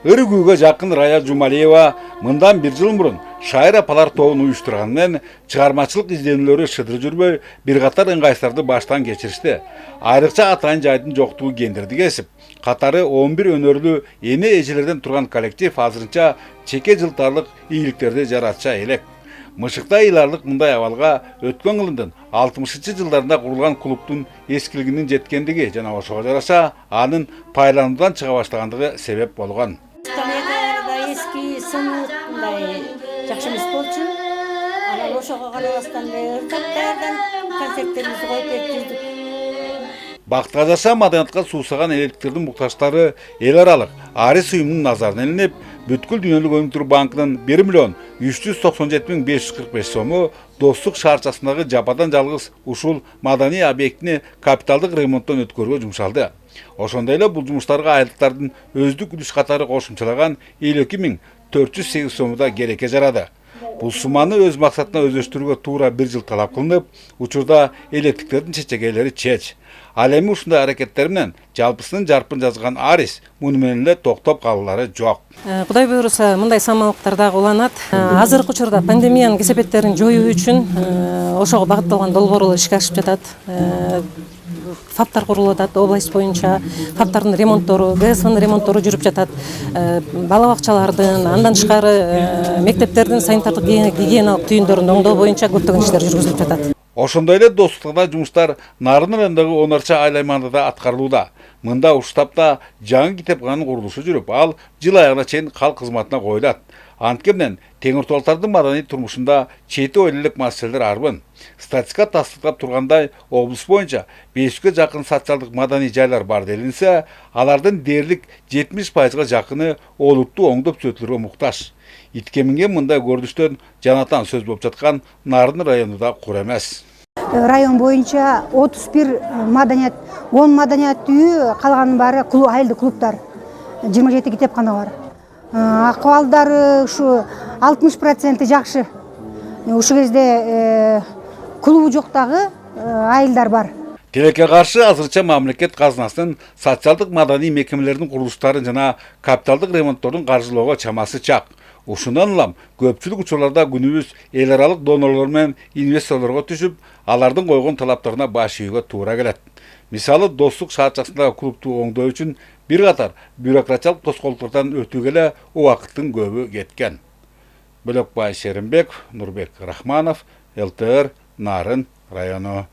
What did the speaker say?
Ыргүйгө жакын Рая Жумалиева мындан 1 жыл мурун шайыр апалар тобун уюштурган менен чыгармачылык изденүүлөрү шыдыр жүрбөй бир катар ыңгайсыздарды баштан кечиришти. Айрыкча атайын жайдын жоктугу кендирди кесип, катары 11 өнөрлүү эне эжелерден турган коллектив азырынча чеке жылтарлык ийгиликтерди жаратча элек. Мышыкта ыйларлык мындай абалга өткөн кылымдын 60-жылдарында курулган клубтун эскилигинин жеткендиги жана ошого жараша анын пайлануудан чыга баштагандыгы себеп болгон. Eski sınıfında жақсы эмес болчу. Анан ошого карабастан ыркаттардан концерттерибизди коюп берип жүрдүк. Бактыга жаша маданиятка суусаган элдиктердин муктаждары эл аралык Арис уюмунун назарына илинип, бүткүл дүйнөлүк өнүктүрүү банкынын 1.397.545 сому Достук шаарчасындагы жападан жалгыз ушул маданий объектини капиталдык ремонттон өткөрүүгө жумшалды. Ошондой эле бул жумуштарга айлыктардын өздүк үлүш катары кошумчалаган 52.408 сому да керекке жарады. Бул сумманы өз максатына өздөштүрүүгө туура 1 жыл талап кылынып, учурда электиктердин чечегейлери чеч. Ал эми ушундай аракеттер менен жалпысынын жарпын жазган Арис муну менен эле токтоп калуулары жок. Кудай буйруса, мындай самалыктар дагы уланат. Азыркы учурда пандемиянын кесепеттерин жоюу үчүн ошого багытталган долбоорлор ишке ашып жатат. ФАПтар курулуп атат область боюнча, ФАПтардын ремонттору, ГСВнын ремонттору жүрүп жатат. Бала бакчалардын, андан тышкары мектептердин санитардык гигиеналык түйүндөрүн оңдоо боюнча көптөгөн иштер жүргүзүлүп жатат. Ошондой эле достуктагы жумуштар Нарын районундагы 10 айыл аймагында аткарылууда. Мында уштапта жаңы китепкананын курулушу жүрүп, ал жыл аягына чейин калк кызматына коюлат. Анткени Теңир Туалтардын маданий турмушунда чети ойлуулук маселелер арбын. Статистика тастыктап тургандай, облус боюнча 500ге жакын социалдык маданий жайлар бар делинсе, алардын дээрлик 70%га жакыны олутту оңдоп түзөтүлүүгө муктаж. Иткеминге мындай көрүнүштөн жанатан сөз болуп жаткан Нарын районунда кур эмес. Район боюнча 31 маданият, 10 маданият үйү, калганын баары айылдык клубтар. 27 китепкана бар. Акыбалдары ушу 60% жакшы. Ушул кезде клубу жоктагы айылдар бар. Тилекке каршы азырча мамлекет казынасынын социалдык маданий мекемелердин курулуштарын жана капиталдык ремонттордун каржылоого чамасы чак. Ушундан улам көпчүлүк учурларда күнүбүз эл аралык донорлор менен инвесторлорго түшүп, алардын койгон талаптарына баш ийүүгө туура келет. Мисалы, Достук шаарчасындагы клубту оңдоо үчүн бир катар бюрократиялык тоскоолдуктардан өтүүгө эле убакыттын көбү кеткен. Бөлөкбай Шеримбек, Нурбек Рахманов, ЛТР, Нарын району.